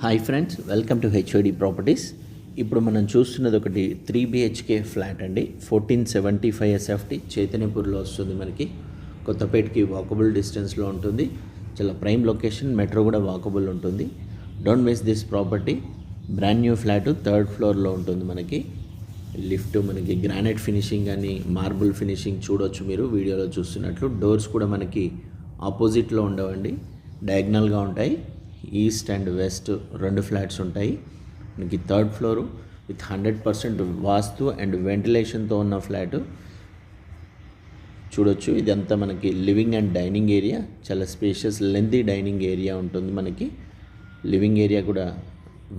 Hi friends, welcome to HOD properties. ఇప్పుడు మనం చూస్తున్నది ఒకటి 3 BHK ఫ్లాట్ అండి. 1475 SFT చైతన్యపూర్లో వస్తుంది. మనకి కొత్తపేటకి వాకబుల్ డిస్టెన్స్లో ఉంటుంది. చాలా ప్రైమ్ లొకేషన్, మెట్రో కూడా వాకబుల్ ఉంటుంది. Don't miss this property. Brand new flat, 3rd ఫ్లోర్లో ఉంటుంది. మనకి లిఫ్ట్, మనకి గ్రానైట్ ఫినిషింగ్ కానీ మార్బుల్ ఫినిషింగ్ చూడొచ్చు మీరు వీడియోలో చూస్తున్నట్లు. డోర్స్ కూడా మనకి ఆపోజిట్లో ఉండవండి, డయాగ్నల్గా ఉంటాయి. ఈస్ట్ అండ్ వెస్ట్ 2 ఫ్లాట్స్ ఉంటాయి. మనకి 3rd floor with 100% vastu and వెంటిలేషన్తో ఉన్న ఫ్లాటు చూడొచ్చు. ఇదంతా మనకి లివింగ్ అండ్ డైనింగ్ ఏరియా, చాలా స్పేషియస్ లెంతీ డైనింగ్ ఏరియా ఉంటుంది. మనకి లివింగ్ ఏరియా కూడా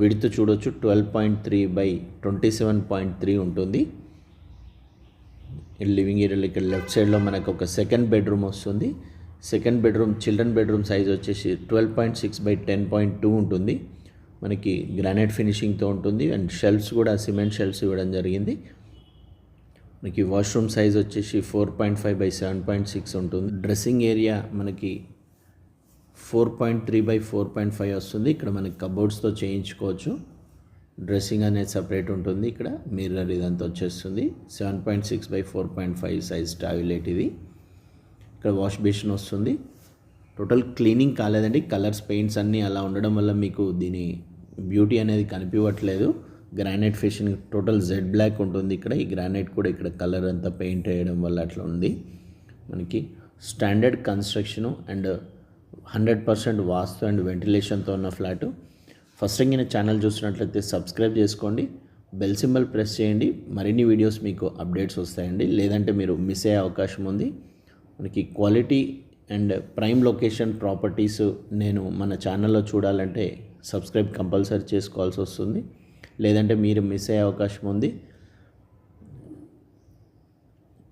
విడ్త్ చూడొచ్చు, 12.3 by 27.3 ఉంటుంది. లివింగ్ ఏరియాలో ఇక్కడ లెఫ్ట్ సైడ్లో మనకు ఒక 2nd బెడ్రూమ్ వస్తుంది. 2nd bedroom children bedroom size వచ్చేసి 12.6 by 10.2 ఉంటుంది. మనకి గ్రానైట్ ఫినిషింగ్తో ఉంటుంది అండ్ షెల్ఫ్స్ కూడా సిమెంట్ షెల్ఫ్స్ ఇవ్వడం జరిగింది. మనకి వాష్రూమ్ సైజ్ వచ్చేసి 4.5 by 7.6 ఉంటుంది. డ్రెస్సింగ్ ఏరియా మనకి 4.3 by 4.5 వస్తుంది. ఇక్కడ మనకి కబోర్డ్స్తో చేయించుకోవచ్చు. డ్రెస్సింగ్ అనేది సపరేట్ ఉంటుంది. ఇక్కడ మిర్రర్ ఇదంతా వచ్చేస్తుంది. 7.6 by 4.5 సైజ్ టాయిలెట్ ఇది. ఇక్కడ వాష్ బేసిన్ వస్తుంది. టోటల్ క్లీనింగ్ కాలేదండి, కలర్స్ పెయింట్స్ అన్నీ అలా ఉండడం వల్ల మీకు దీని బ్యూటీ అనేది కనిపించట్లేదు. Granite finishing total Z black ఉంటుంది. ఇక్కడ ఈ గ్రానైట్ కూడా ఇక్కడ కలర్ అంతా పెయింట్ వేయడం వల్ల అట్లా ఉంది. మనకి standard construction and 100% vastu and వెంటిలేషన్తో ఉన్న ఫ్లాటు. ఫస్ట్ టైం ఛానల్ చూసినట్లయితే సబ్స్క్రైబ్ చేసుకోండి, బెల్ సింబల్ ప్రెస్ చేయండి. మరిన్ని వీడియోస్ మీకు అప్డేట్స్ వస్తాయండి, లేదంటే మీరు మిస్ అయ్యే అవకాశం ఉంది. మనకి quality and prime location properties నేను మన ఛానల్లో చూడాలంటే సబ్స్క్రైబ్ కంపల్సరీ చేసుకోవాల్సి వస్తుంది, లేదంటే మీరు మిస్ అయ్యే అవకాశం ఉంది.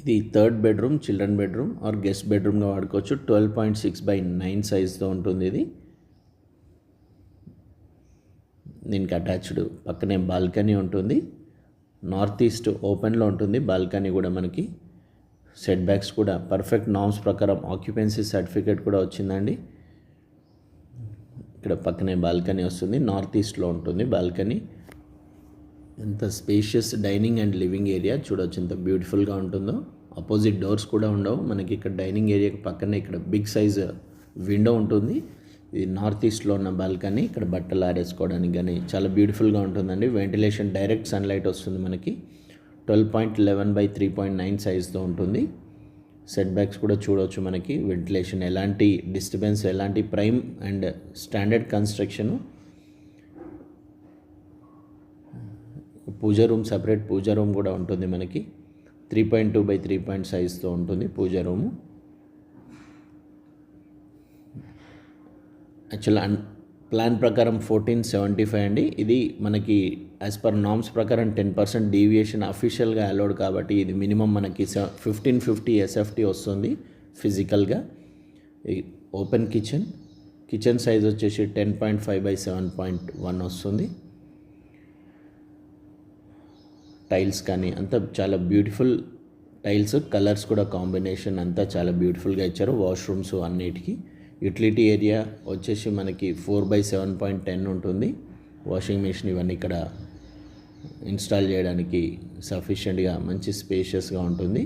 ఇది 3rd bedroom, children bedroom or guest బెడ్రూమ్గా వాడుకోవచ్చు. 12.6 by 9 సైజ్తో ఉంటుంది. ఇది దీనికి అటాచ్డ్ పక్కనే బాల్కనీ ఉంటుంది. నార్త్ ఈస్ట్ ఓపెన్లో ఉంటుంది. బాల్కనీ కూడా మనకి సెట్ బ్యాక్స్ కూడా పర్ఫెక్ట్ నామ్స్ ప్రకారం ఆక్యుపెన్సీ సర్టిఫికేట్ కూడా వచ్చిందండి. ఇక్కడ పక్కనే బాల్కనీ వస్తుంది. నార్త్ ఈస్ట్లో ఉంటుంది బాల్కనీ. ఎంత spacious dining and living area చూడవచ్చు, ఎంత బ్యూటిఫుల్గా ఉంటుందో. ఆపోజిట్ డోర్స్ కూడా ఉండవు మనకి. ఇక్కడ డైనింగ్ ఏరియాకి పక్కనే ఇక్కడ బిగ్ సైజ్ విండో ఉంటుంది. ఇది నార్త్ ఈస్ట్లో ఉన్న బాల్కనీ. ఇక్కడ బట్టలు ఆరేసుకోవడానికి కానీ చాలా బ్యూటిఫుల్గా ఉంటుందండి. వెంటిలేషన్ డైరెక్ట్ సన్లైట్ వస్తుంది మనకి. 12.11 by 3.9 సైజ్తో ఉంటుంది. సెట్ బ్యాక్స్ కూడా చూడవచ్చు మనకి. వెంటిలేషన్ ఎలాంటి డిస్టర్బెన్స్, ఎలాంటి prime and standard construction. Pooja room, separate pooja room కూడా ఉంటుంది మనకి. 3.2 by 3 సైజ్తో ఉంటుంది పూజా రూము. యాక్చువల్ ప్లాన్ ప్రకారం 1475 అండి. ఇది మనకి యాజ్ పర్ నామ్స్ ప్రకారం 10% డీవియేషన్ అఫీషియల్గా అలౌడ్ కాబట్టి ఇది మినిమం మనకి 1550 SFT వస్తుంది ఫిజికల్గా. ఓపెన్ కిచెన్ సైజ్ వచ్చేసి 10.5 by 7.1 వస్తుంది. టైల్స్ కానీ అంతా చాలా బ్యూటిఫుల్ టైల్స్, కలర్స్ కూడా కాంబినేషన్ అంతా చాలా బ్యూటిఫుల్గా ఇచ్చారు. వాష్రూమ్స్ అన్నిటికీ. యూటిలిటీ ఏరియా వచ్చేసి మనకి 4 by 7.10 ఉంటుంది. వాషింగ్ మెషిన్ ఇవన్నీ ఇక్కడ ఇన్స్టాల్ చేయడానికి సఫిషియెంట్గా మంచి స్పేషియస్గా ఉంటుంది.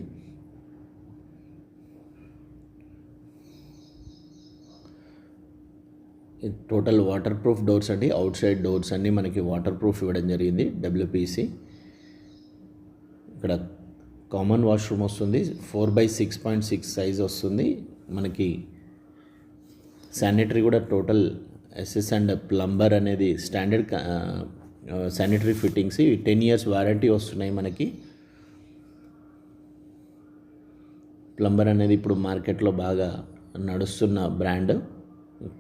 టోటల్ వాటర్ ప్రూఫ్ డోర్స్ అండి. అవుట్ సైడ్ డోర్స్ అన్నీ మనకి వాటర్ ప్రూఫ్ ఇవ్వడం జరిగింది, WPC. ఇక్కడ కామన్ వాష్రూమ్ వస్తుంది. 4 by 6.6 సైజ్ వస్తుంది మనకి. శానిటరీ కూడా టోటల్ SS అండ్ ప్లంబర్ అనేది standard sanitary fittings. 10 years warranty వస్తున్నాయి మనకి. ప్లంబర్ అనేది ఇప్పుడు మార్కెట్లో బాగా నడుస్తున్న బ్రాండ్.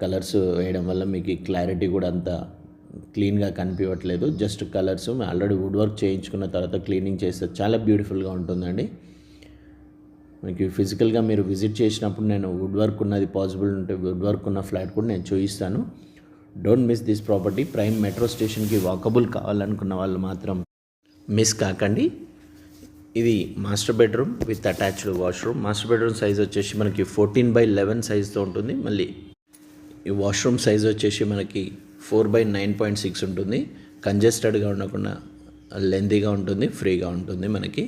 కలర్స్ వేయడం వల్ల మీకు క్లారిటీ కూడా అంత క్లీన్గా కనిపించట్లేదు. Just colours already wood work చేయించుకున్న తర్వాత క్లీనింగ్ చేస్తే చాలా బ్యూటిఫుల్గా ఉంటుందండి. మనకి ఫిజికల్గా మీరు విజిట్ చేసినప్పుడు నేను వుడ్ వర్క్ ఉన్నది పాసిబుల్ ఉంటే వుడ్ వర్క్ ఉన్న ఫ్లాట్ కూడా నేను చూపిస్తాను. Don't miss this property. Prime metro స్టేషన్కి వాకబుల్ కావాలనుకున్న వాళ్ళు మాత్రం మిస్ కాకండి. ఇది master bedroom with attached washroom. Master bedroom size వచ్చేసి మనకి 14 by 11 సైజ్తో ఉంటుంది. మళ్ళీ ఈ వాష్రూమ్ సైజ్ వచ్చేసి మనకి 4/9.6 ఉంటుంది. కంజెస్టెడ్గా ఉండకుండా లెంతీగా ఉంటుంది, ఫ్రీగా ఉంటుంది. మనకి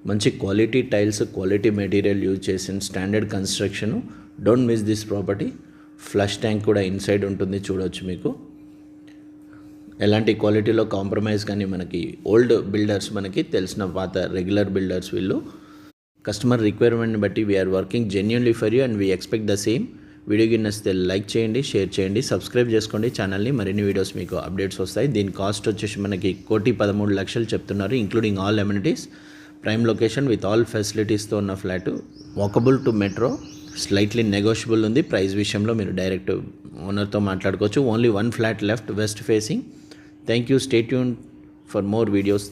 మంచి quality tiles, quality material use చేసిన standard construction. Don't miss this property. Flush tank కూడా ఇన్సైడ్ ఉంటుంది, చూడవచ్చు. మీకు ఎలాంటి క్వాలిటీలో కాంప్రమైజ్ కానీ మనకి ఓల్డ్ బిల్డర్స్, మనకి తెలిసిన పాత రెగ్యులర్ బిల్డర్స్ వీళ్ళు. కస్టమర్ రిక్వైర్మెంట్ని బట్టి we are working genuinely for you and we expect the same. వీడియోకి నచ్చితే లైక్ చేయండి, షేర్ చేయండి, సబ్స్క్రైబ్ చేసుకోండి ఛానల్ని. మరిన్ని వీడియోస్ మీకు అప్డేట్స్ వస్తాయి. దీని కాస్ట్ వచ్చేసి మనకి 1,13,00,000 చెప్తున్నారు, including all amenities. Prime location with all ఫెసిలిటీస్తో ఉన్న flat. Walkable to metro, slightly negotiable ఉంది. ప్రైస్ విషయంలో మీరు డైరెక్ట్ ఓనర్తో మాట్లాడుకోవచ్చు. Only 1 flat left, west facing. Thank you. Stay tune for more videos.